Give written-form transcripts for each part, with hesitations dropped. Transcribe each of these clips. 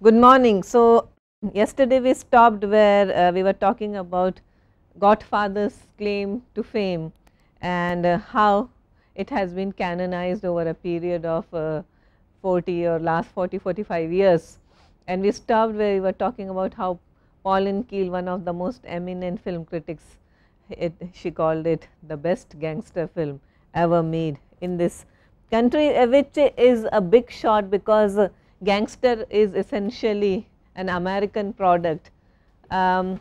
Good morning. So, yesterday we stopped where we were talking about Godfather's claim to fame and how it has been canonized over a period of 40 or last 45 years. And we stopped where we were talking about how Pauline Kael, one of the most eminent film critics, she called it the best gangster film ever made in this country, which is a big shot because gangster is essentially an American product, the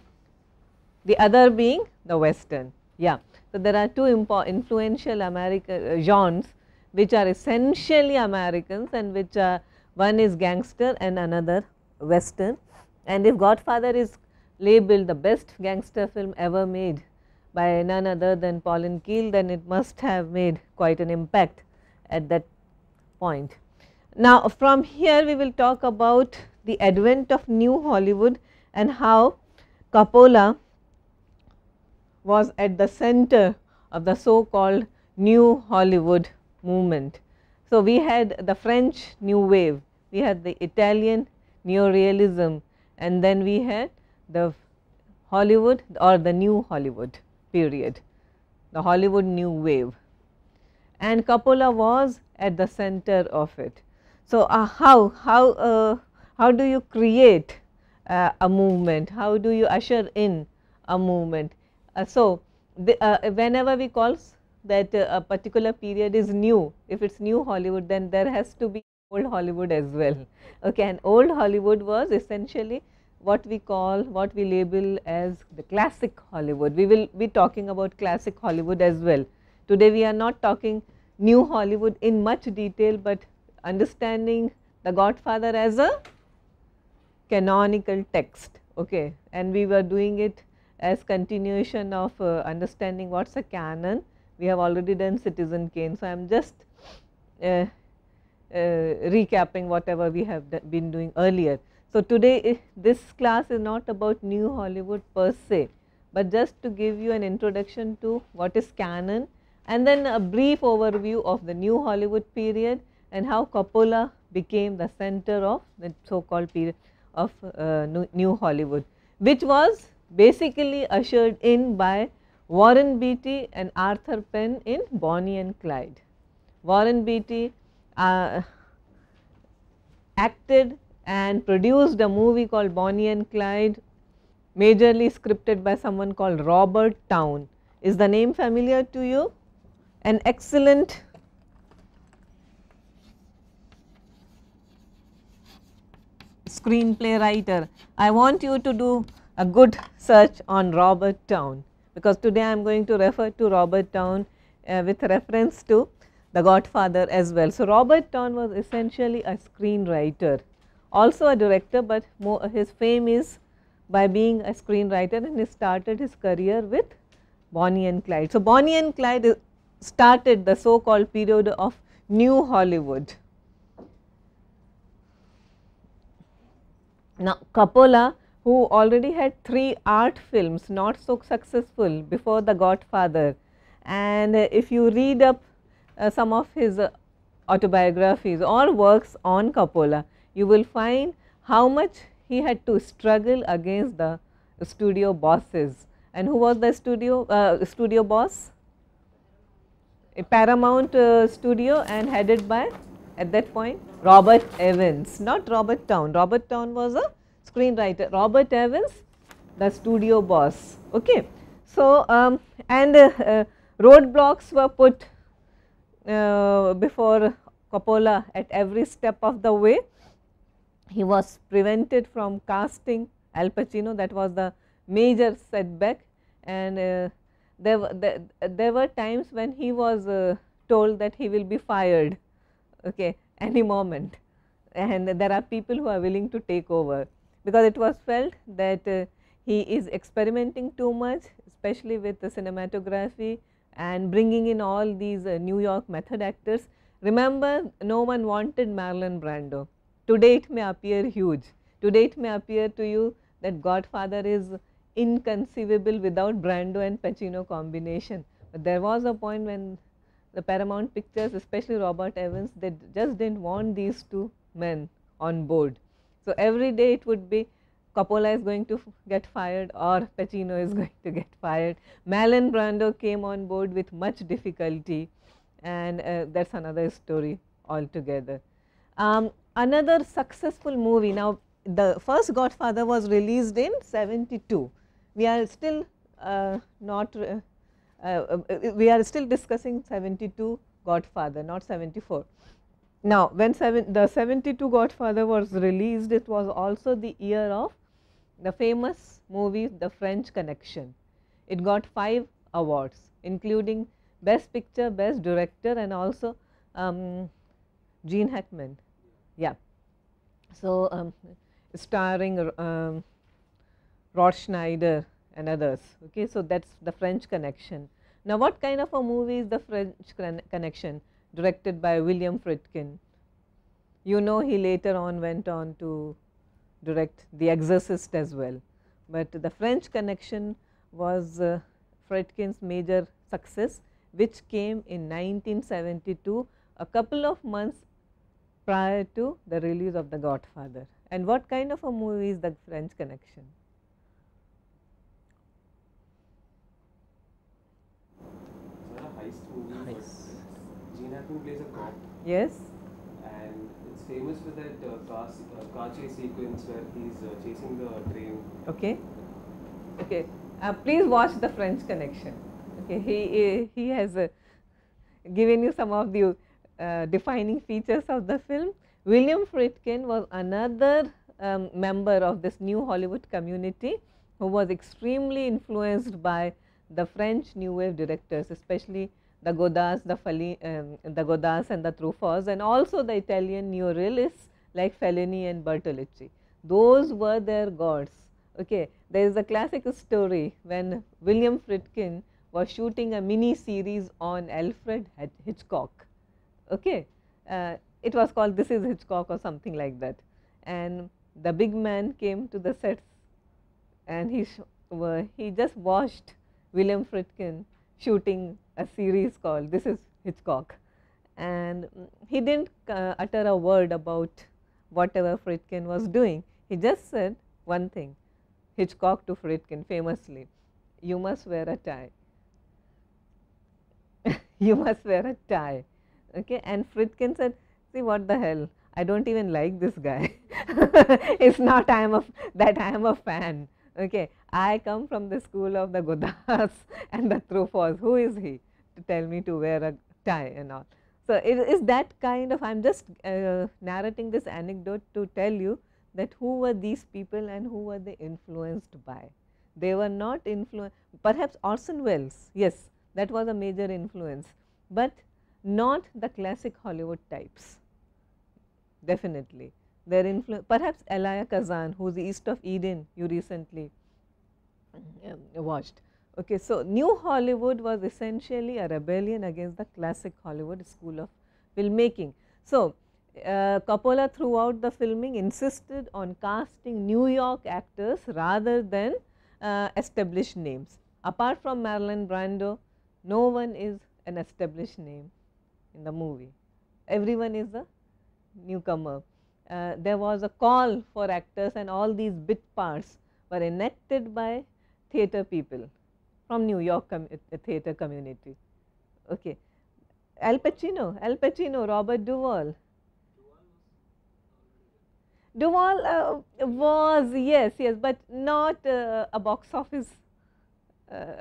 other being the Western. Yeah. So, there are two influential American genres which are essentially Americans and which are, one is gangster and another Western. And if Godfather is labeled the best gangster film ever made by none other than Pauline Kael, then it must have made quite an impact at that point. Now, from here we will talk about the advent of New Hollywood and how Coppola was at the center of the so called New Hollywood movement. So, we had the French New Wave, we had the Italian Neorealism, and then we had the Hollywood or the New Hollywood period, the Hollywood New Wave, and Coppola was at the center of it. So, how do you create a movement? How do you usher in a movement? Whenever we call that a particular period is new, if it is New Hollywood, then there has to be old Hollywood as well. Okay, and old Hollywood was essentially what we label as the classic Hollywood. We will be talking about classic Hollywood as well. Today we are not talking New Hollywood in much detail, but understanding the Godfather as a canonical text, okay, and we were doing it as continuation of understanding what is a canon. We have already done Citizen Kane. So, I am just recapping whatever we have been doing earlier. So, today this class is not about New Hollywood per se, but just to give you an introduction to what is canon and then a brief overview of the New Hollywood period and how Coppola became the center of the so called period of New Hollywood, which was basically ushered in by Warren Beatty and Arthur Penn in Bonnie and Clyde. Warren Beatty acted and produced a movie called Bonnie and Clyde, majorly scripted by someone called Robert Towne. Is the name familiar to you? An excellent screenplay writer. I want you to do a good search on Robert Towne, because today I am going to refer to Robert Towne with reference to The Godfather as well. So, Robert Towne was essentially a screenwriter, also a director, but his fame is by being a screenwriter, and he started his career with Bonnie and Clyde. So, Bonnie and Clyde started the so called period of New Hollywood. Now, Coppola, who already had 3 art films not so successful before The Godfather, and if you read up some of his autobiographies or works on Coppola, you will find how much he had to struggle against the studio bosses. And who was the studio boss? A Paramount studio, and headed by, at that point, Robert Evans, not Robert Towne. Robert Towne was a screenwriter. Robert Evans, the studio boss. Okay. So, roadblocks were put before Coppola at every step of the way. He was prevented from casting Al Pacino. That was the major setback, and there were times when he was told that he will be fired, okay, any moment, and there are people who are willing to take over, because it was felt that he is experimenting too much, especially with the cinematography and bringing in all these New York method actors. Remember, no one wanted Marlon Brando. Today it may appear huge. Today it may appear to you that Godfather is inconceivable without Brando and Pacino combination. But there was a point when the Paramount Pictures, especially Robert Evans, they just didn't want these two men on board. So, every day it would be Coppola is going to get fired or Pacino is going to get fired. Marlon Brando came on board with much difficulty, and that is another story altogether. Another successful movie, now the first Godfather was released in 72. We are still not we are still discussing 72 Godfather, not 74. Now, when the 72 Godfather was released, it was also the year of the famous movie The French Connection. It got 5 awards, including Best Picture, Best Director, and also Gene Hackman. Yeah. So, starring Rod Schneider and others. Okay, so that's The French Connection. Now, what kind of a movie is The French Connection? Directed by William Friedkin. You know, he later on went on to direct The Exorcist as well, but The French Connection was Friedkin's major success, which came in 1972, a couple of months prior to the release of The Godfather. And what kind of a movie is The French Connection? It's not a heist movie, but Gene Hackman plays a cop. Yes. And it's famous for that car chase sequence where he's chasing the train. Okay. Okay. Please watch The French Connection. Okay. He has given you some of the defining features of the film. William Friedkin was another member of this new Hollywood community who was extremely influenced by the French New Wave directors, especially the Godards, the Godards and the Truffauts, and also the Italian neorealists like Fellini and Bertolucci. Those were their gods. Okay. There is a classic story when William Friedkin was shooting a mini series on Alfred Hitchcock. Okay. It was called This is Hitchcock or something like that, and the big man came to the sets and he just watched William Friedkin shooting a series called This is Hitchcock, and he didn't utter a word about whatever Friedkin was doing. He just said one thing, Hitchcock to Friedkin famously, you must wear a tie. You must wear a tie. Okay. And Friedkin said, see, what the hell, I don't even like this guy. It's not I am a fan. Okay. I come from the school of the Godards and the Truffauts. Who is he to tell me to wear a tie and all? So, it is that kind of, I am just narrating this anecdote to tell you that who were these people and who were they influenced by. They were not influenced, perhaps Orson Welles, yes, that was a major influence, but not the classic Hollywood types, definitely. Their influence, perhaps Elia Kazan, who is East of Eden, you recently watched. Okay, so New Hollywood was essentially a rebellion against the classic Hollywood school of filmmaking. So, Coppola throughout the filming insisted on casting New York actors rather than established names. Apart from Marlon Brando, no one is an established name in the movie. Everyone is a newcomer. There was a call for actors, and all these bit parts were enacted by theatre people from New York theatre community. Okay. Al Pacino, Robert Duvall. Duvall was, yes, but not a box office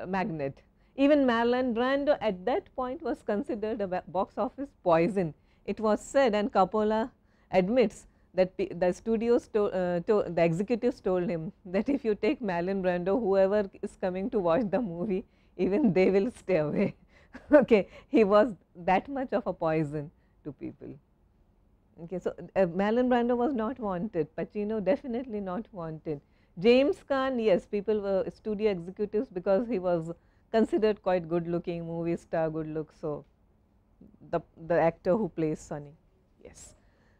magnet. Even Marlon Brando at that point was considered a box office poison. It was said, and Coppola admits, that the studios, the executives told him that if you take Marlon Brando, whoever is coming to watch the movie, even they will stay away. Okay, he was that much of a poison to people. Okay, so Marlon Brando was not wanted, Pacino definitely not wanted. James Caan, yes, people were studio executives because he was considered quite good looking, movie star, good look. So, the actor who plays Sonny, yes.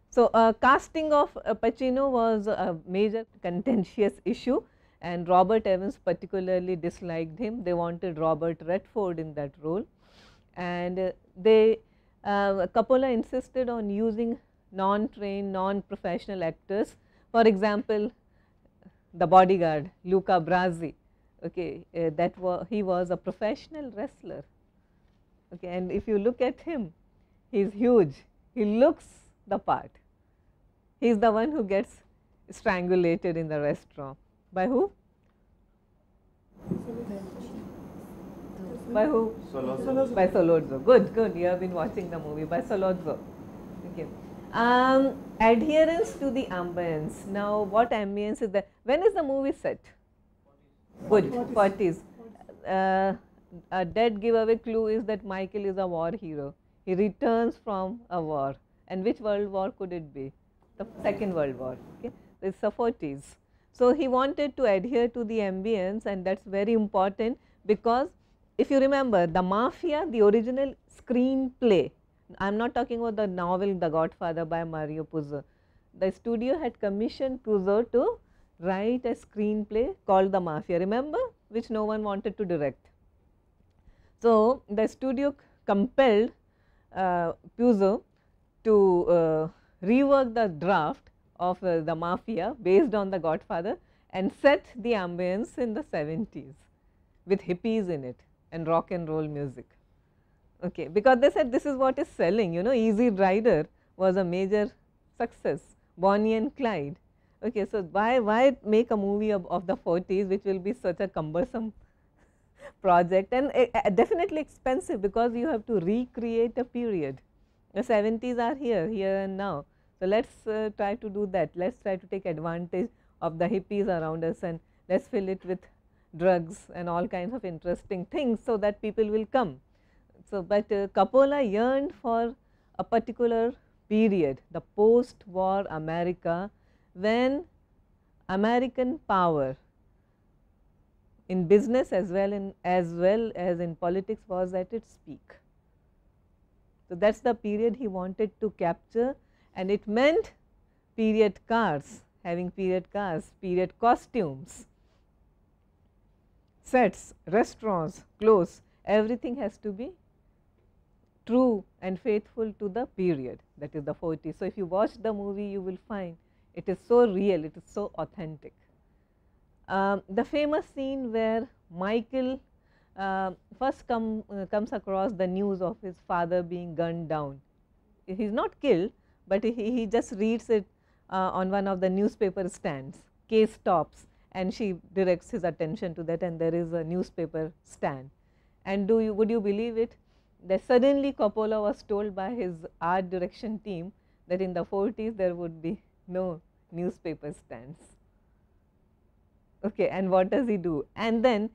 So, casting of Pacino was a major contentious issue, and Robert Evans particularly disliked him. They wanted Robert Redford in that role, and Coppola insisted on using non-trained, non-professional actors For example, the bodyguard Luca Brasi, okay, he was a professional wrestler, okay, and if you look at him, he is huge, he looks the part. He is the one who gets strangulated in the restaurant. By who? By who? Solozzo. By Solozzo. Good, good. You have been watching the movie by Solozzo. Okay. Adherence to the ambience. Now, what ambience is that? When is the movie set? Good, 40s. A dead giveaway clue is that Michael is a war hero. He returns from a war. And which world war could it be? The Second World War. Okay. It's the 40s. So, he wanted to adhere to the ambience, and that's very important, because if you remember the Mafia, the original screenplay, I am not talking about the novel The Godfather by Mario Puzo. The studio had commissioned Puzo to write a screenplay called The Mafia, remember, which no one wanted to direct. So, the studio compelled Puzo to rework the draft of the Mafia based on The Godfather and set the ambience in the 70s with hippies in it and rock and roll music. Okay, because they said this is what is selling, you know, Easy Rider was a major success, Bonnie and Clyde. Okay, so why make a movie of the 40s which will be such a cumbersome project and definitely expensive, because you have to recreate a period. The 70s are here and now. So, let us try to do that, let us try to take advantage of the hippies around us, and let us fill it with drugs and all kinds of interesting things, so that people will come. So, but Coppola yearned for a particular period, the post-war America, when American power in business as well as in politics was at its peak. So, that is the period he wanted to capture, and it meant period cars, having period cars, period costumes, sets, restaurants, clothes, everything has to be true and faithful to the period, that is the 40s. So, if you watch the movie, you will find it is so real, it is so authentic. The famous scene where Michael first comes across the news of his father being gunned down. He is not killed, but he just reads it on one of the newspaper stands. Case stops and she directs his attention to that, and there is a newspaper stand. And would you believe it, that suddenly Coppola was told by his art direction team that in the 40s there would be no newspaper stands. Okay, and what does he do? And then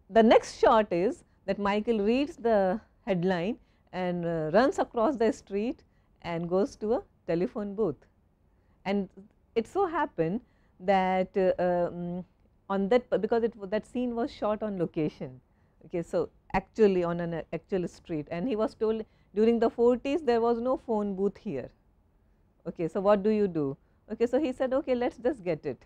the next shot is that Michael reads the headline and runs across the street and goes to a telephone booth. And it so happened that on that, because that scene was shot on location. Okay, so actually on an actual street, and he was told during the 40s there was no phone booth here. Okay, so what do you do? Okay, so he said, okay, let's just get it.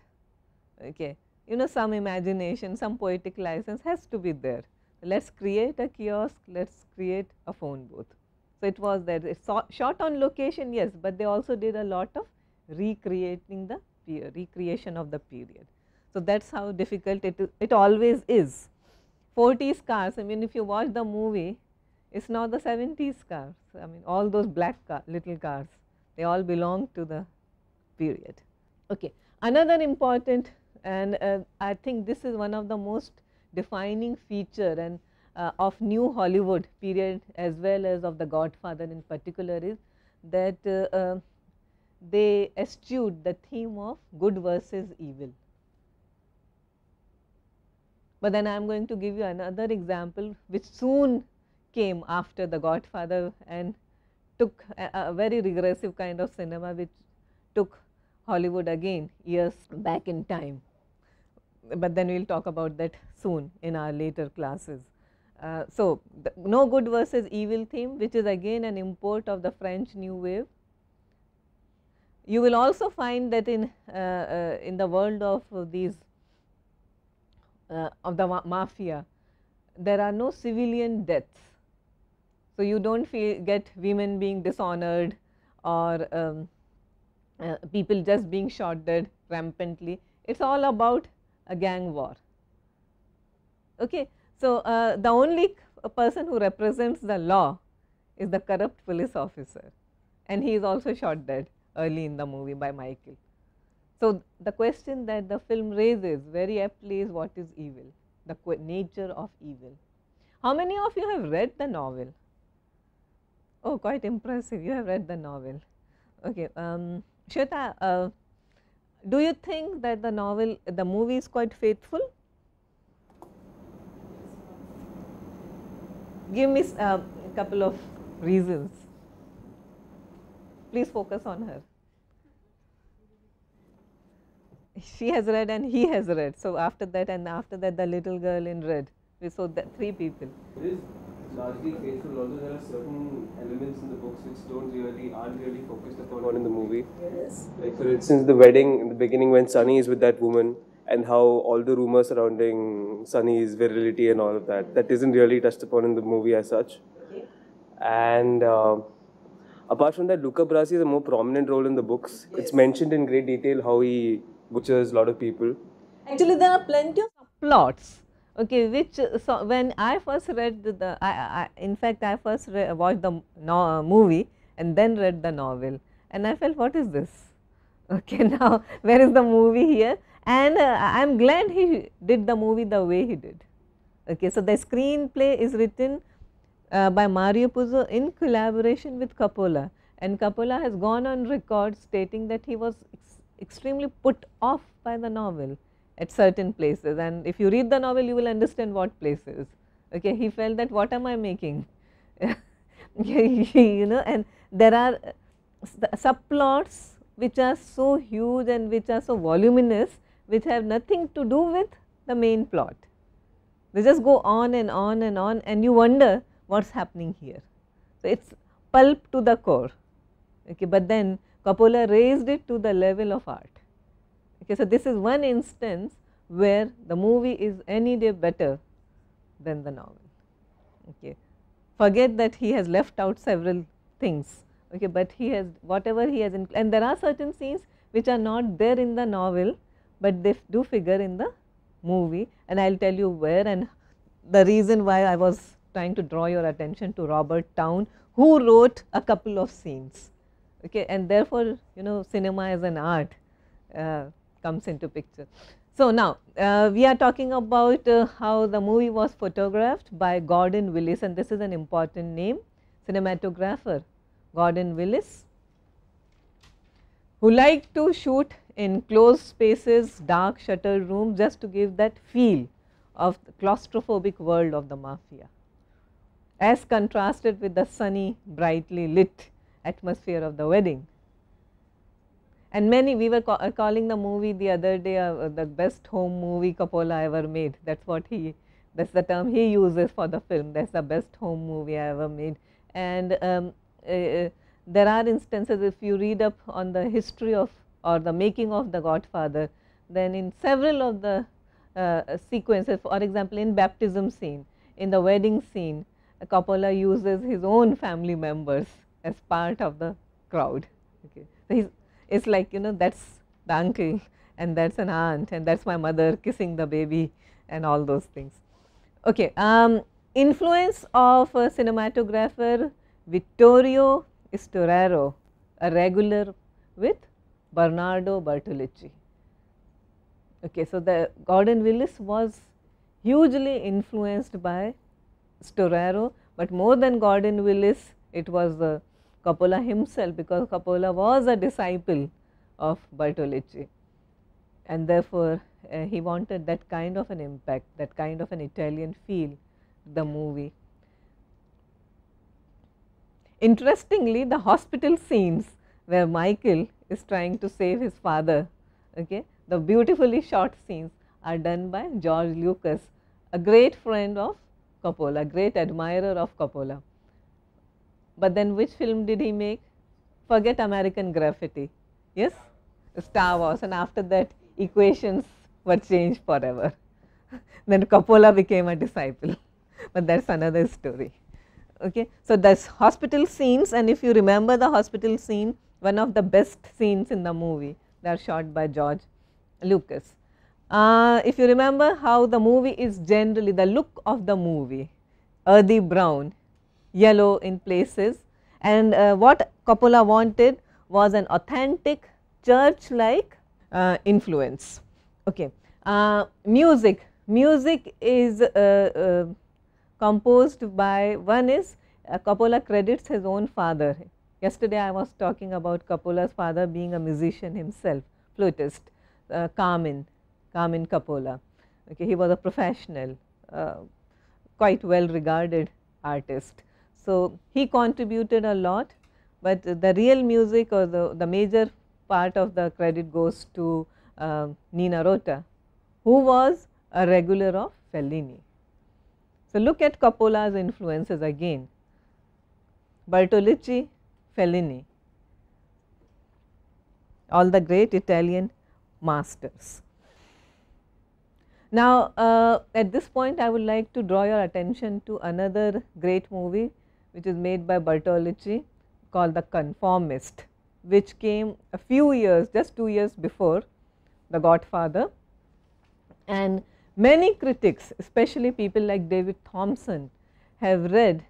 Okay, you know, some imagination, some poetic license has to be there. Let's create a kiosk, let's create a phone booth. So it was that it's shot on location, yes, but they also did a lot of recreation of the period. So that's how difficult it always is. 40s cars, I mean, if you watch the movie, it's not the 70s cars. I mean, all those black little cars, they all belong to the period. Okay. Another important, and I think this is one of the most defining feature and of new Hollywood period as well as of The Godfather in particular, is that they eschewed the theme of good versus evil. But then I am going to give you another example which soon came after The Godfather and took a very regressive kind of cinema, which took Hollywood again years back in time. But then we will talk about that soon in our later classes. So, the no good versus evil theme, which is again an import of the French New Wave. You will also find that in the world of these of the mafia, there are no civilian deaths. So, you do not get women being dishonored or people just being shot dead rampantly. It's all about a gang war. Okay. So, the only person who represents the law is the corrupt police officer, and he is also shot dead early in the movie by Michael. So, the question that the film raises very aptly is what is evil, the nature of evil. How many of you have read the novel? Oh, quite impressive, you have read the novel. Okay, Shweta, do you think that the movie is quite faithful? Give me a couple of reasons. Please focus on her. She has read and he has read. So, after that the little girl in red. We saw that 3 people. It is largely faithful, although there are certain elements in the books which aren't really focused upon in the movie. Yes. Like for instance, the wedding in the beginning when Sunny is with that woman, and how all the rumors surrounding Sunny's virility and all of that isn't really touched upon in the movie as such. Okay. And apart from that, Luca Brasi has a more prominent role in the books. Yes. It's mentioned in great detail how he butchers a lot of people. Actually, there are plenty of plots. Okay, which so when I first read in fact I first watched the movie and then read the novel, and I felt, what is this? Okay, now where is the movie here? And I am glad he did the movie the way he did. Okay, so the screenplay is written by Mario Puzo in collaboration with Coppola, and Coppola has gone on record stating that he was extremely put off by the novel at certain places, and if you read the novel you will understand what places. Okay, he felt that what am I making? You know, and there are subplots which are so huge and which are so voluminous, which have nothing to do with the main plot. They just go on and on and on, and you wonder what is happening here. So, it is pulp to the core, okay, but then Coppola raised it to the level of art. Okay, so, this is one instance where the movie is any day better than the novel. Okay. Forget that he has left out several things, okay, but he has whatever he has and there are certain scenes which are not there in the novel, but they do figure in the movie, and I will tell you where. And the reason why I was trying to draw your attention to Robert Towne, who wrote a couple of scenes, okay, and therefore, you know, cinema as an art comes into picture. So, now we are talking about how the movie was photographed by Gordon Willis, and this is an important name, cinematographer Gordon Willis, who liked to shoot in closed spaces, dark shuttered rooms, just to give that feel of the claustrophobic world of the mafia, as contrasted with the sunny, brightly lit atmosphere of the wedding. And many, we were calling the movie the other day the best home movie Coppola ever made. That's what that's the term he uses for the film. That's the best home movie I ever made. And there are instances, if you read up on the history of or the making of The Godfather, then in several of the sequences, for example, in baptism scene, in the wedding scene, Coppola uses his own family members as part of the crowd. Okay. So, it's like, you know, that's the uncle and that's an aunt and that's my mother kissing the baby and all those things. Okay. Influence of cinematographer Vittorio Storaro, a regular with Bernardo Bertolucci. Okay, so the Gordon Willis was hugely influenced by Storaro, but more than Gordon Willis, it was Coppola himself, because Coppola was a disciple of Bertolucci, and therefore he wanted that kind of an impact, that kind of an Italian feel the movie. Interestingly, the hospital scenes where Michael is trying to save his father, okay, the beautifully shot scenes are done by George Lucas, a great friend of Coppola, a great admirer of Coppola. But then which film did he make? Forget American Graffiti, yes, Star Wars, and after that equations were changed forever. Then Coppola became a disciple, but that is another story. Okay. So, this hospital scenes, and if you remember the hospital scene, one of the best scenes in the movie, they are shot by George Lucas. If you remember how the movie is generally, the look of the movie, earthy brown, yellow in places, and what Coppola wanted was an authentic church-like influence. Okay. Music is composed by, one is Coppola credits his own father. Yesterday I was talking about Coppola's father being a musician himself, flutist, Carmine Coppola. Okay, he was a professional, quite well regarded artist. So, he contributed a lot, but the real music or the major part of the credit goes to Nina Rota, who was a regular of Fellini. So, look at Coppola's influences again: Bertolucci, Fellini, all the great Italian masters. Now, at this point I would like to draw your attention to another great movie which is made by Bertolucci called The Conformist, which came a few years, just 2 years before The Godfather, and many critics, especially people like David Thompson, have read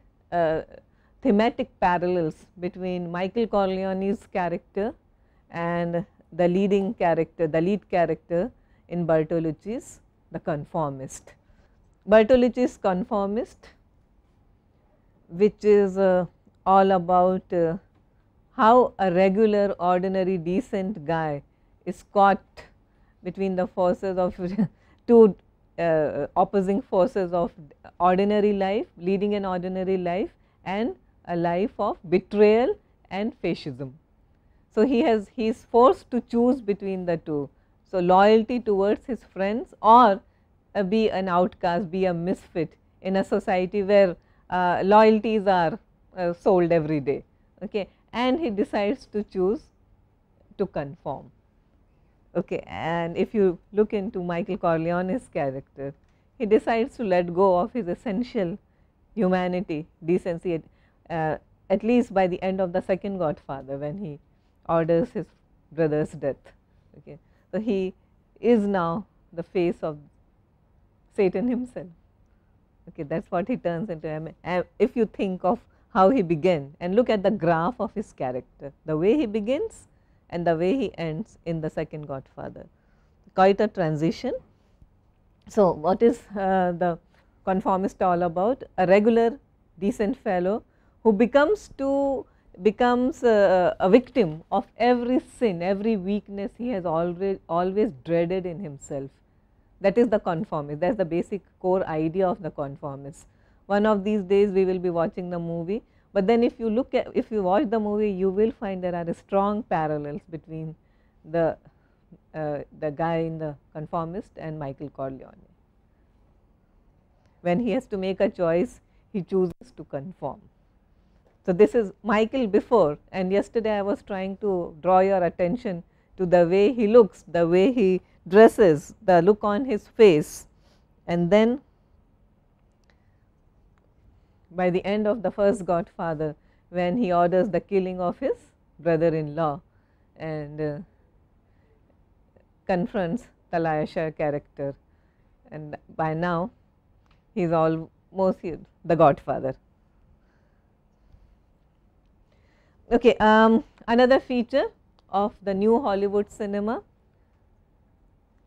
thematic parallels between Michael Corleone's character and the lead character in Bertolucci's The Conformist. Bertolucci's Conformist, which is all about how a regular, ordinary, decent guy is caught between the forces of two opposing forces of ordinary life, leading an ordinary life and a life of betrayal and fascism. So, he is forced to choose between the two. So, loyalty towards his friends or be an outcast, be a misfit in a society where loyalties are sold every day. Okay. And he decides to choose to conform. Okay. And if you look into Michael Corleone's character, he decides to let go of his essential humanity, decency, at least by the end of the second Godfather, when he orders his brother's death. Okay. So, he is now the face of Satan himself. Okay, that is what he turns into. If you think of how he began and look at the graph of his character, the way he begins and the way he ends in the second Godfather, quite a transition. So, what is the conformist all about? A regular decent fellow who becomes a victim of every sin, every weakness he has always dreaded in himself. That is the conformist, that is the basic core idea of the conformist. One of these days we will be watching the movie, but then if you watch the movie, you will find there are strong parallels between the guy in the conformist and Michael Corleone. When he has to make a choice, he chooses to conform. So, this is Michael before, and yesterday I was trying to draw your attention to the way he looks, the way he dresses, the look on his face, and then by the end of the first Godfather, when he orders the killing of his brother-in-law and confronts the Talayasha character, and by now he is almost the Godfather. Okay, another feature of the new Hollywood cinema,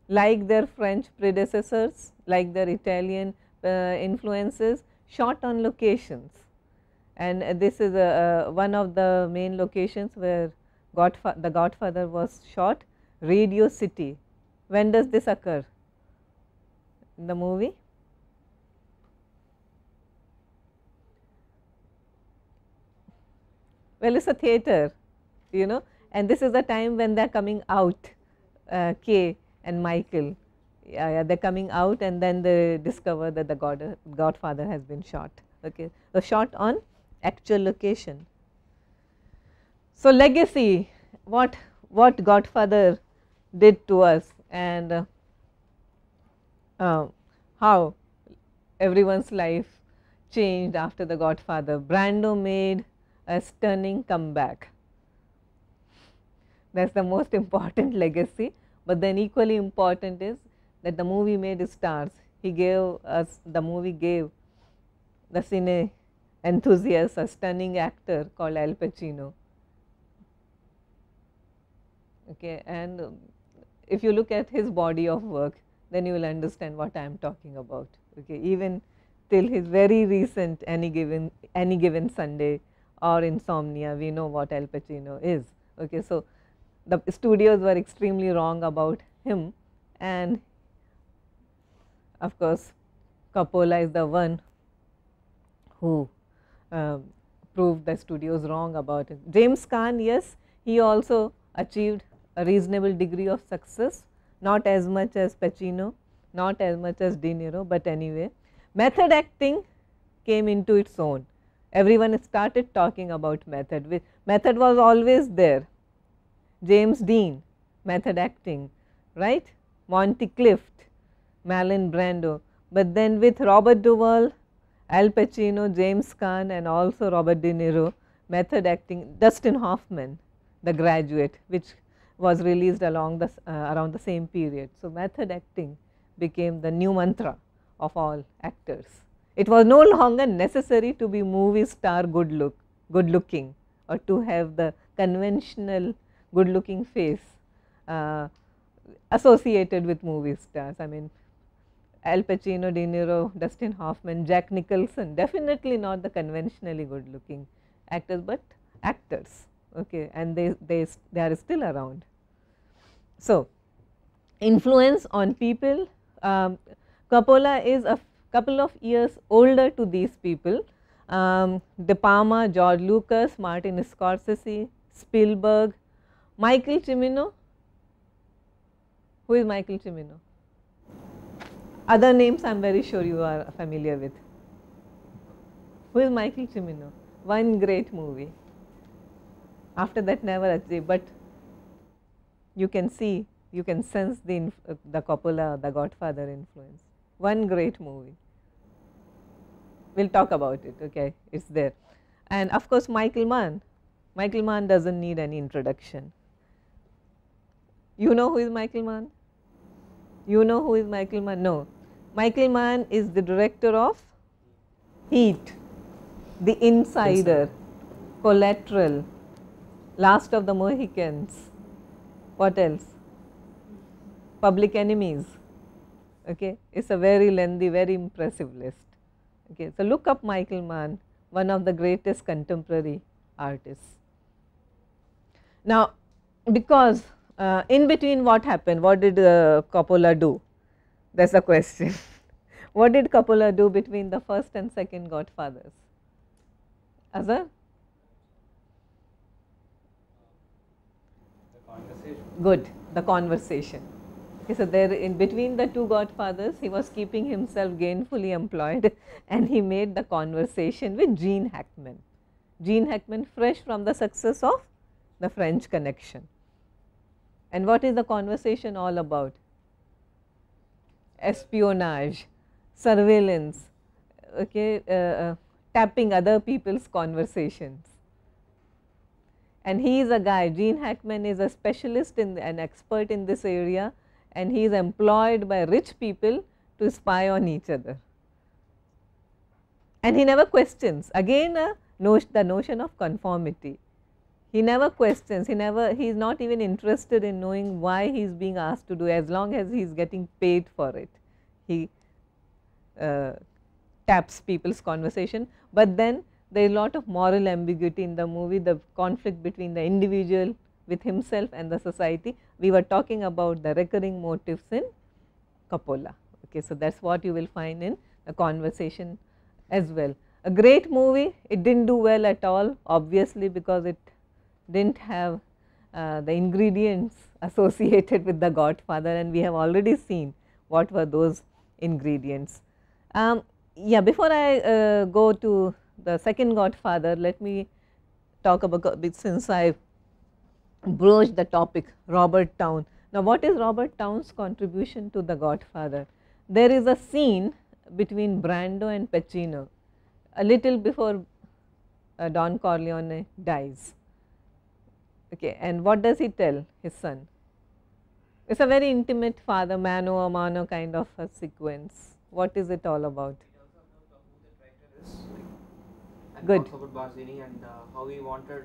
like their French predecessors, like their Italian influences, shot on locations, and this is one of the main locations where the Godfather was shot, Radio City. When does this occur in the movie? Well, it is a theatre, you know, and this is the time when they are coming out, Kay and Michael, they are coming out, and then they discover that the Godfather has been shot. Okay. So, shot on actual location. So, legacy, what Godfather did to us, and how everyone's life changed after the Godfather. Brando made a stunning comeback. That is the most important legacy. but then equally important is that the movie made stars. He gave us, the movie gave the cine enthusiasts a stunning actor called Al Pacino. Okay, and if you look at his body of work, then you will understand what I am talking about. Okay, even till his very recent Any Given Sunday or Insomnia, we know what Al Pacino is. Okay, so the studios were extremely wrong about him, and of course Coppola is the one who proved the studios wrong about it. James Caan, yes, he also achieved a reasonable degree of success, not as much as Pacino, not as much as De Niro, but anyway. Method acting came into its own. Everyone started talking about method. Method was always there. James Dean, method acting, right? Monty Clift, Marlon Brando. But then with Robert Duvall, Al Pacino, James Caan, and also Robert De Niro, method acting, Dustin Hoffman, The Graduate, which was released around the same period. So, method acting became the new mantra of all actors. It was no longer necessary to be movie star good looking, or to have the conventional good looking face associated with movie stars. I mean, Al Pacino, De Niro, Dustin Hoffman, Jack Nicholson, definitely not the conventionally good looking actors, but actors. Okay, and they are still around. So, influence on people, Coppola is a couple of years older to these people, De Palma, George Lucas, Martin Scorsese, Spielberg, Michael Cimino. Who is Michael Cimino? Other names I am very sure you are familiar with. Who is Michael Cimino? One great movie. After that never achieved, but you can see, you can sense the Coppola, the Godfather influence. One great movie. We will talk about it, okay, it is there. And of course, Michael Mann. Michael Mann does not need any introduction. You know who is Michael Mann? You know who is Michael Mann? No. Michael Mann is the director of Heat, The Insider, Collateral, Last of the Mohicans. What else? Public Enemies. Okay, it's a very lengthy, very impressive list. Okay, so look up Michael Mann, one of the greatest contemporary artists. Now, because in between what happened? What did Coppola do? That's the question. What did Coppola do between the first and second Godfathers? Azhar? The conversation. Good, the conversation. Okay, so there in between the two Godfathers, he was keeping himself gainfully employed, and he made the conversation with Gene Hackman. Gene Hackman, fresh from the success of The French Connection. And what is the conversation all about? Espionage, surveillance, okay, tapping other people's conversations. And he is a guy, Gene Hackman is a specialist in an expert in this area, and he is employed by rich people to spy on each other. And he never questions, again the notion of conformity. He never questions, he is not even interested in knowing why he is being asked to do, as long as he is getting paid for it. He taps people's conversation, but then there is a lot of moral ambiguity in the movie, the conflict between the individual with himself and the society. We were talking about the recurring motifs in Coppola. Okay, so that is what you will find in the conversation as well. A great movie, it did not do well at all, obviously, because it did not have the ingredients associated with the Godfather, and we have already seen what were those ingredients. Yeah, before I go to the second Godfather, let me talk about, since I broached the topic, Robert Towne. Now, what is Robert Towne's contribution to the Godfather? There is a scene between Brando and Pacino a little before Don Corleone dies. Okay, and what does he tell his son? It's a very intimate father, mano a mano kind of a sequence. What is it all about? It also about who the writer is, and Good. also about Barzini and how he wanted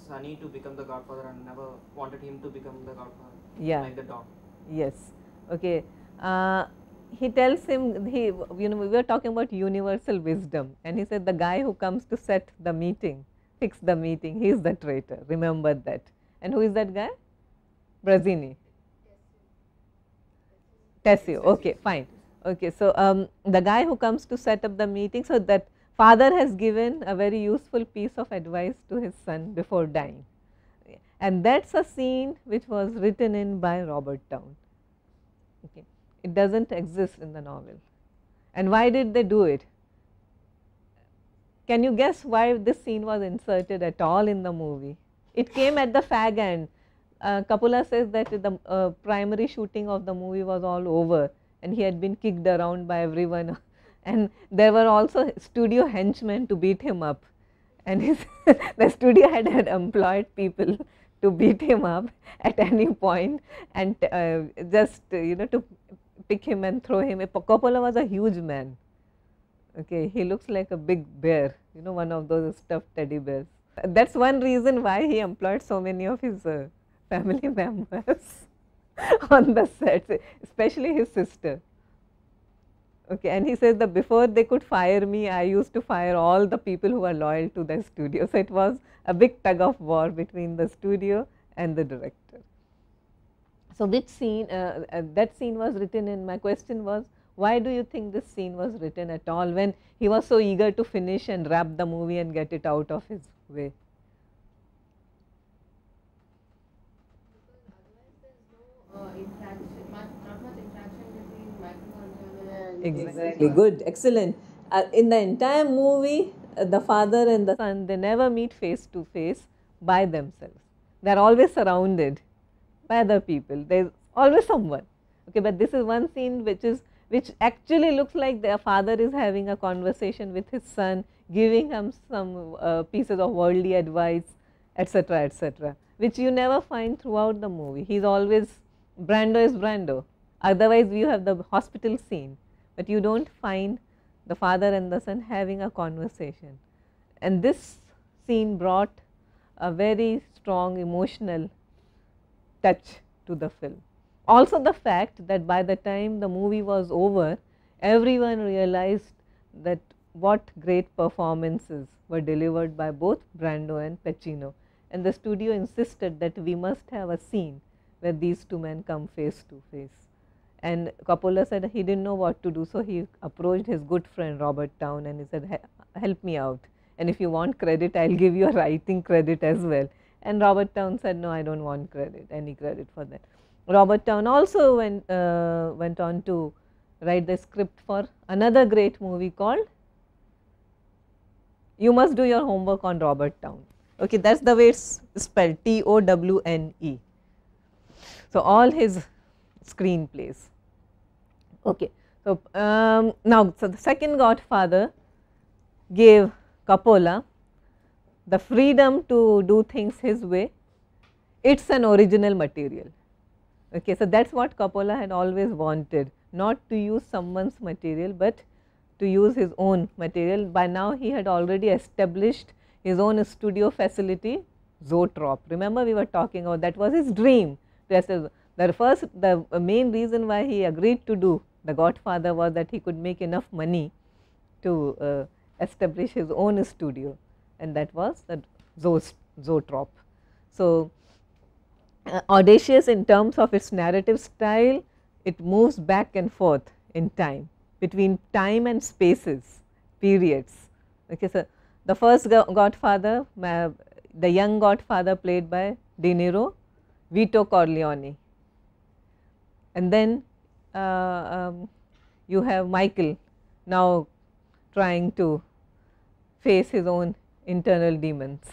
Sonny to become the godfather and never wanted him to become the godfather. Yeah. Like the dog. Yes. Okay. He tells him, we were talking about universal wisdom, and he said the guy who comes to set the meeting, fix the meeting, he is the traitor. Remember that. And who is that guy? Brazzini. Tessio. Okay, fine. Okay, so the guy who comes to set up the meeting, so that father has given a very useful piece of advice to his son before dying. And that's a scene which was written in by Robert Towne. Okay. It doesn't exist in the novel. And why did they do it? Can you guess why this scene was inserted at all in the movie? It came at the fag end. Coppola says that the primary shooting of the movie was all over and he had been kicked around by everyone and there were also studio henchmen to beat him up, and the studio had employed people to beat him up at any point and just to pick him and throw him. Coppola was a huge man. Okay, he looks like a big bear, one of those stuffed teddy bears. That's one reason why he employed so many of his family members on the sets, especially his sister. Okay, and he says that before they could fire me, I used to fire all the people who were loyal to the studio. So it was a big tug of war between the studio and the director. So which scene, that scene was written in, my question was, why do you think this scene was written at all when he was so eager to finish and wrap the movie and get it out of his way? Exactly. Good. Excellent. In the entire movie, the father and the son, they never meet face to face by themselves. They are always surrounded by other people. There is always someone. Okay, but this is one scene which actually looks like their father is having a conversation with his son, giving him some pieces of worldly advice, etc., etc., which you never find throughout the movie. He is always, Brando is Brando. Otherwise, you have the hospital scene, but you don't find the father and the son having a conversation. And this scene brought a very strong emotional touch to the film. Also the fact that by the time the movie was over, everyone realized that what great performances were delivered by both Brando and Pacino, and the studio insisted that we must have a scene where these two men come face to face. And Coppola said he didn't know what to do, so he approached his good friend Robert Towne and he said, help me out, and if you want credit, I will give you a writing credit as well. And Robert Towne said, no, I don't want credit, any credit for that. Robert Towne also went on to write the script for another great movie called, you must do your homework on Robert Towne. Okay, that's the way it's spelled, Towne. So all his screenplays. Okay, so now, so the second Godfather gave Coppola the freedom to do things his way. It's an original material. Okay, so that's what Coppola had always wanted, not to use someone's material, but to use his own material. By now, he had already established his own studio facility, Zoetrope. Remember, we were talking about that was his dream. The main reason why he agreed to do The Godfather was that he could make enough money to establish his own studio, and that was the Zoetrope. So, audacious in terms of its narrative style, it moves back and forth in time, between time and spaces, periods. Okay, so the first Godfather, the young Godfather played by De Niro, Vito Corleone, and then you have Michael now trying to face his own internal demons.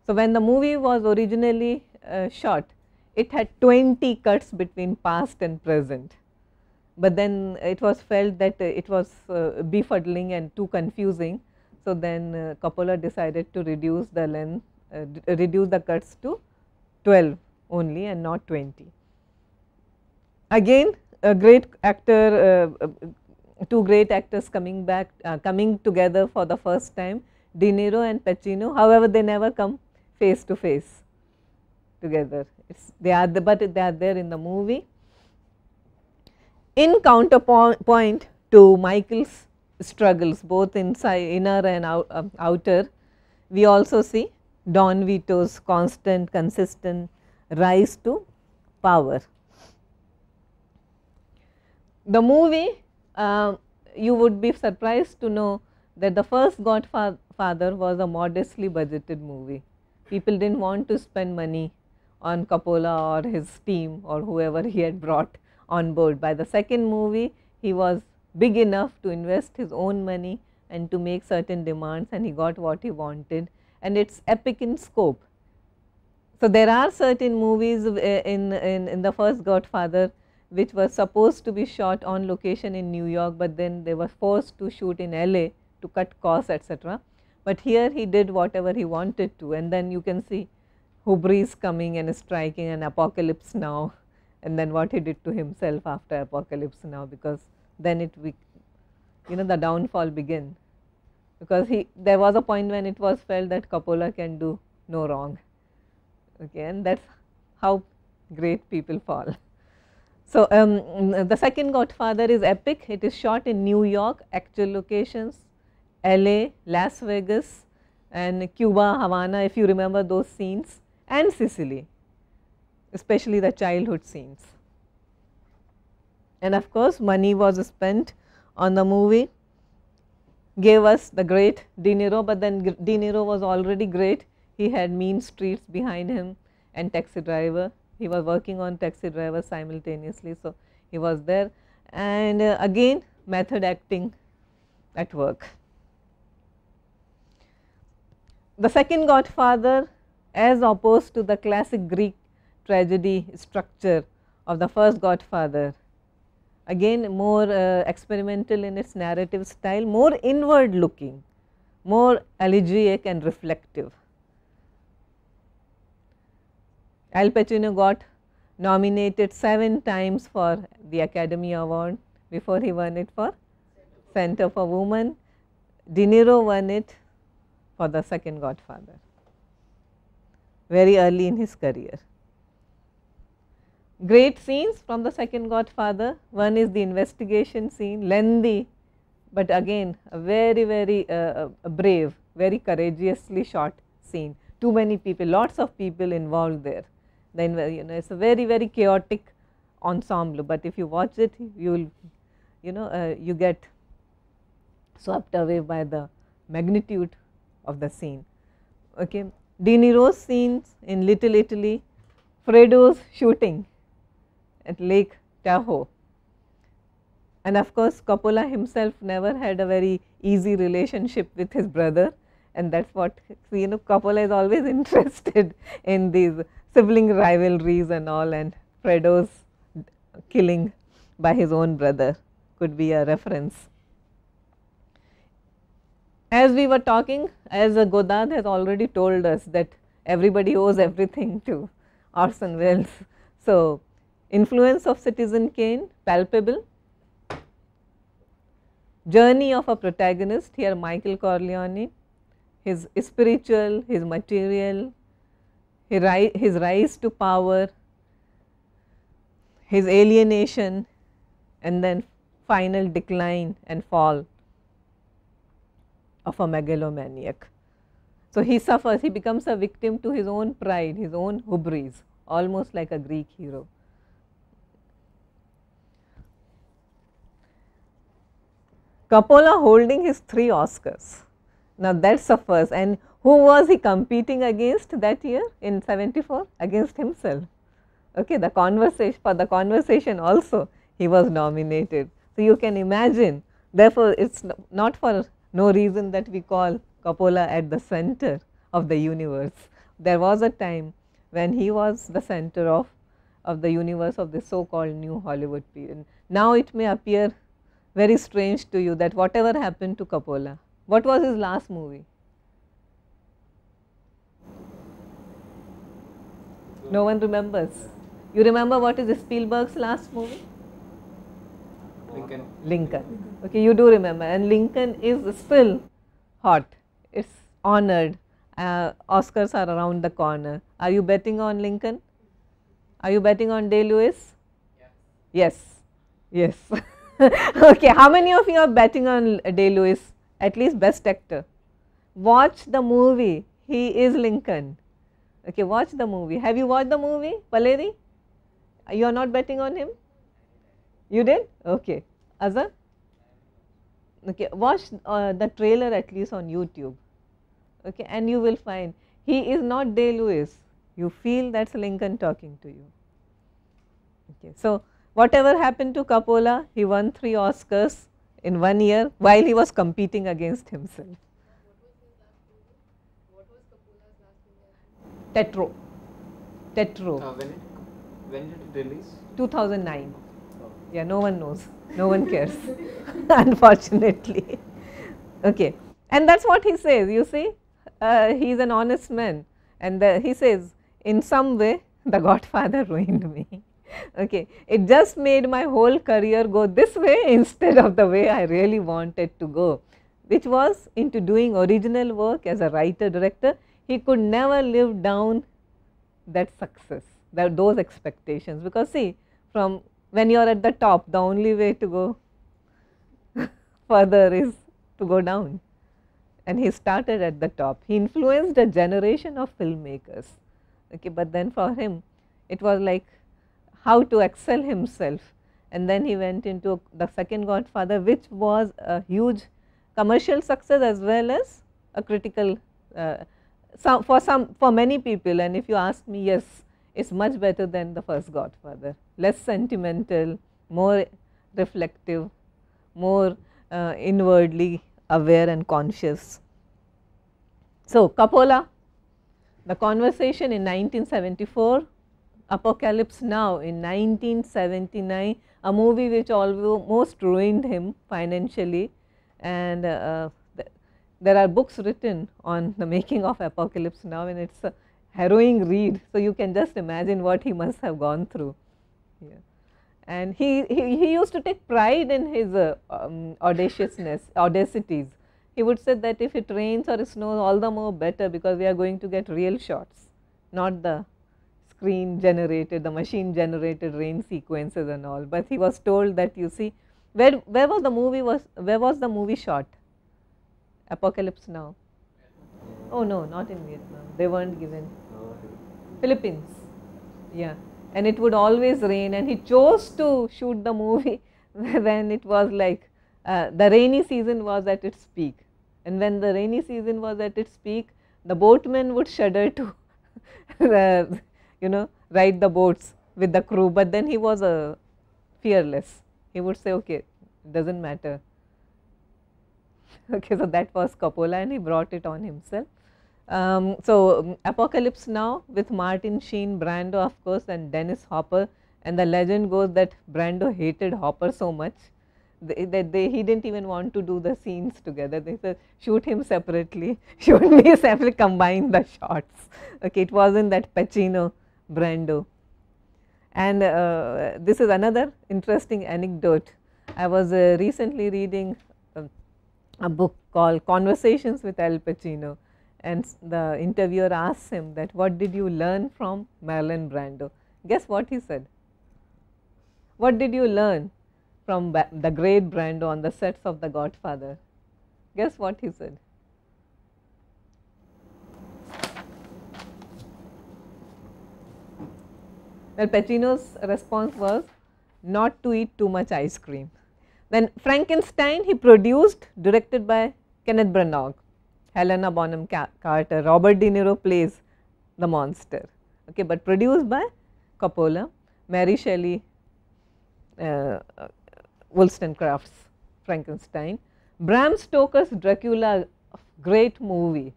So, when the movie was originally shot, it had 20 cuts between past and present, but then it was felt that it was befuddling and too confusing. So, then Coppola decided to reduce the length, reduce the cuts to 12 only and not 20. Again a great actor, two great actors coming back, coming together for the first time, De Niro and Pacino. However, they never come face to face together. But they are there in the movie. In counterpoint to Michael's struggles, both inside, inner and outer, we also see Don Vito's constant, consistent rise to power. The movie, you would be surprised to know that the first Godfather was a modestly budgeted movie. People did not want to spend money on Coppola or his team or whoever he had brought on board. By the second movie, he was big enough to invest his own money and to make certain demands, and he got what he wanted, and it is epic in scope. So, there are certain movies in the first Godfather which were supposed to be shot on location in New York, but then they were forced to shoot in LA to cut costs, etc. But here he did whatever he wanted to, and then you can see hubris coming and striking, and Apocalypse Now, and then what he did to himself after Apocalypse Now, because then the downfall began, because there was a point when it was felt that Coppola can do no wrong, okay, and that is how great people fall. So, the second Godfather is epic. It is shot in New York, actual locations, LA, Las Vegas and Cuba, Havana, if you remember those scenes, and Sicily, especially the childhood scenes. And of course, money was spent on the movie, gave us the great De Niro, but then De Niro was already great. He had Mean Streets behind him and Taxi Driver. He was working on Taxi Driver simultaneously, so he was there, and again method acting at work. The second Godfather, as opposed to the classic Greek tragedy structure of the first Godfather, again more experimental in its narrative style, more inward looking, more elegiac and reflective. Al Pacino got nominated 7 times for the Academy Award before he won it for Scent of a Woman. De Niro won it for the second Godfather, very early in his career. Great scenes from the second Godfather. One is the investigation scene, lengthy, but again a very, very brave, very courageously shot scene. Too many people, lots of people involved there. Then it is a very, very chaotic ensemble, but if you watch it, you will you get swept away by the magnitude of the scene. Okay. De Niro's scenes in Little Italy, Fredo's shooting at Lake Tahoe, and of course Coppola himself never had a very easy relationship with his brother, and that is what Coppola is always interested in these sibling rivalries and all, and Fredo's killing by his own brother could be a reference. As we were talking, as Godard has already told us that everybody owes everything to Orson Welles. So, influence of Citizen Kane palpable, journey of a protagonist, here Michael Corleone, his spiritual, his material, his rise to power, his alienation, and then final decline and fall of a megalomaniac. So, he suffers, he becomes a victim to his own pride, his own hubris, almost like a Greek hero. Coppola holding his 3 Oscars. Now, that is a first, and who was he competing against that year in 74? Against himself. Okay, for the conversation also he was nominated. So, you can imagine, therefore, it is not for no reason that we call Coppola at the center of the universe. There was a time when he was the center of the universe of the so called new Hollywood period. Now, it may appear very strange to you that whatever happened to Coppola. What was his last movie? No one remembers. You remember what is Spielberg's last movie? Lincoln. Lincoln. Okay, you do remember, and Lincoln is still hot. It's honored. Oscars are around the corner. Are you betting on Lincoln? Are you betting on Day-Lewis? Yes. Yes. Okay, how many of you are betting on Day-Lewis? At least best actor. Watch the movie. He is Lincoln. Okay, watch the movie. Have you watched the movie, Valeri? You are not betting on him? You did? Okay. Azhar? Okay, watch the trailer at least on YouTube. Okay, and you will find he is not Day-Lewis. You feel that's Lincoln talking to you. Okay, so whatever happened to Coppola, he won 3 Oscars in 1 year while he was competing against himself. Tetro. Tetro. When did it release? 2009. Yeah, no one knows. No one cares. Unfortunately. Okay. And that's what he says. You see, he's an honest man. And he says, in some way, The Godfather ruined me. Okay. It just made my whole career go this way instead of the way I really wanted to go, which was into doing original work as a writer, director. He could never live down that success, those expectations, because see, from when you are at the top, the only way to go further is to go down. And he started at the top. He influenced a generation of filmmakers. Okay, but then for him, it was like how to excel himself. And then he went into the second Godfather, which was a huge commercial success as well as a critical for many people. And if you ask me, yes, it's much better than the first Godfather. Less sentimental, more reflective, more inwardly aware and conscious. So, Coppola, The Conversation in 1974, Apocalypse Now in 1979, a movie which almost ruined him financially, and there are books written on the making of Apocalypse Now, and it's a harrowing read. So, you can just imagine what he must have gone through. Yeah. And he used to take pride in his audacities. He would say that if it rains or snows, all the more better, because we are going to get real shots, not the screen generated, the machine generated rain sequences and all. But he was told that, you see, where was the movie shot? Apocalypse Now. Oh no, not in Vietnam. They weren't given. Philippines. Yeah. And it would always rain, and he chose to shoot the movie when it was like the rainy season was at its peak. And when the rainy season was at its peak, the boatmen would shudder to ride the boats with the crew. But then he was fearless. He would say, okay, it doesn't matter. Okay, so that was Coppola, and he brought it on himself. Apocalypse Now with Martin Sheen, Brando of course, and Dennis Hopper, and the legend goes that Brando hated Hopper so much that he didn't even want to do the scenes together. They said, shoot him separately, shoot me separately, combine the shots. Okay, it wasn't that Pacino Brando. And this is another interesting anecdote. I was recently reading a book called Conversations with Al Pacino, and the interviewer asks him that, what did you learn from Marlon Brando? Guess what he said? What did you learn from the great Brando on the sets of The Godfather? Guess what he said? Well, Pacino's response was not to eat too much ice cream. Then Frankenstein, he produced, directed by Kenneth Branagh, Helena Bonham Carter, Robert De Niro plays the monster, okay, but produced by Coppola, Mary Shelley, Wollstonecraft's Frankenstein, Bram Stoker's Dracula, great movie,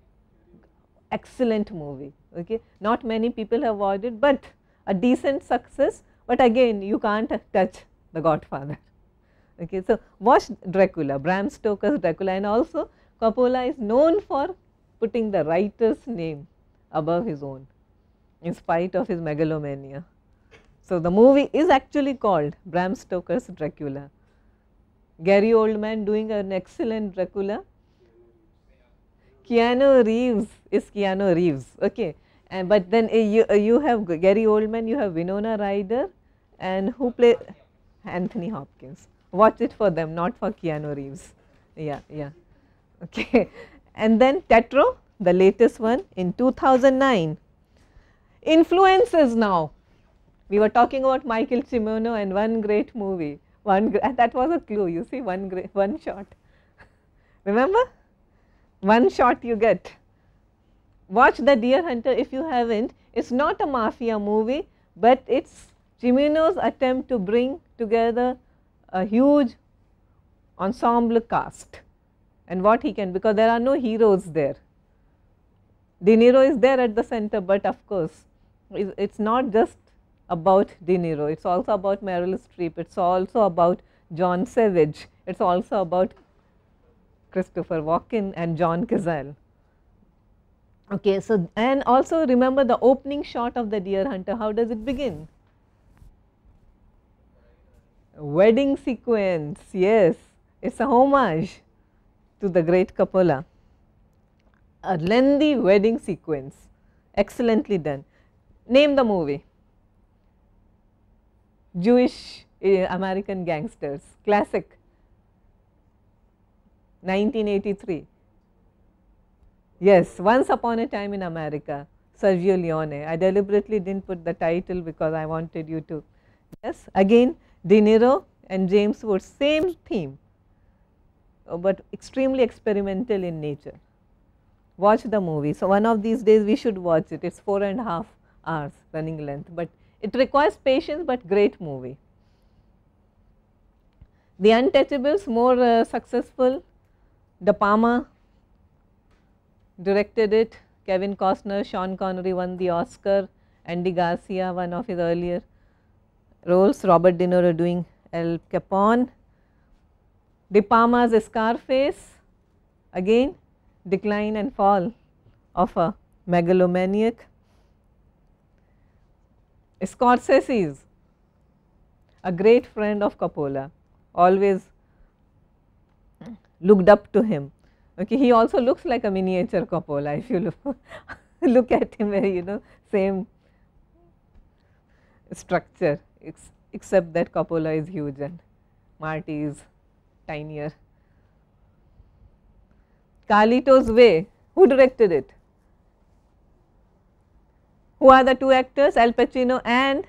excellent movie, okay. Not many people have watched it, but a decent success, but again you can't touch The Godfather. Okay, so watch Dracula, Bram Stoker's Dracula, and also Coppola is known for putting the writer's name above his own. in spite of his megalomania. So, the movie is actually called Bram Stoker's Dracula. Gary Oldman doing an excellent Dracula. Keanu Reeves is Keanu Reeves, okay. And but then you have Gary Oldman, you have Winona Ryder, and who play Anthony Hopkins. Watch it for them, not for Keanu Reeves. Yeah, yeah. Okay. And then Tetro, the latest one in 2009. Influences now. We were talking about Michael Cimino and one great movie. That was a clue, you see, one shot. Remember? One shot you get. Watch The Deer Hunter if you haven't. It's not a mafia movie, but it's Cimino's attempt to bring together a huge ensemble cast and what he can, because there are no heroes there. De Niro is there at the center, but of course, it's not just about De Niro, it's also about Meryl Streep, it's also about John Savage, it's also about Christopher Walken and John Cazale. Okay, so and also remember the opening shot of The Deer Hunter, how does it begin? Wedding sequence, yes, it's a homage to the great Coppola. A lengthy wedding sequence, excellently done. Name the movie. Jewish American Gangsters, classic, 1983. Yes, Once Upon a Time in America, Sergio Leone. I deliberately didn't put the title because I wanted you to. Yes, again De Niro and James Woods, same theme, but extremely experimental in nature. Watch the movie. So, one of these days we should watch it. It's 4.5 hours running length, but it requires patience, but great movie. The Untouchables, more successful. De Palma directed it. Kevin Costner, Sean Connery won the Oscar. Andy Garcia, one of his earlier roles. Robert De Niro doing El Capone. De Palma's Scarface, again decline and fall of a megalomaniac. Scorsese's, a great friend of Coppola, always looked up to him. Okay, he also looks like a miniature Coppola if you look at him, you know, same structure, except that Coppola is huge and Marty is tinier. Carlito's Way, who directed it? Who are the two actors? Al Pacino and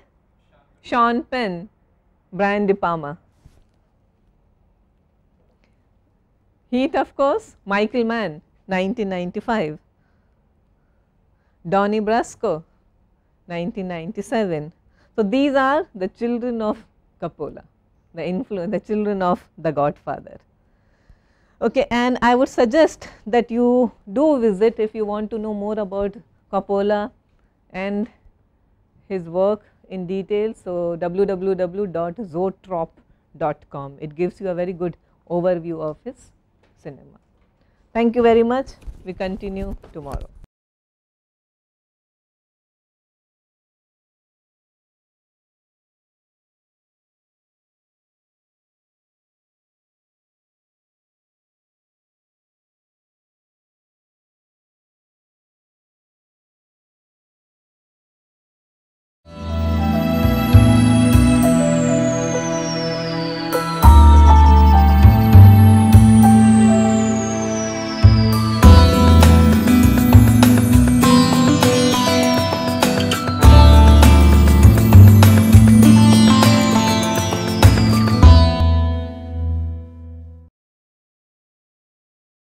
Sean Penn, Brian De Palma. Heat, of course, Michael Mann, 1995. Donnie Brasco, 1997. So, these are the children of Coppola, the children of The Godfather. Okay, and I would suggest that you do visit if you want to know more about Coppola and his work in detail. So, www.zoetrope.com. It gives you a very good overview of his cinema. Thank you very much. We continue tomorrow.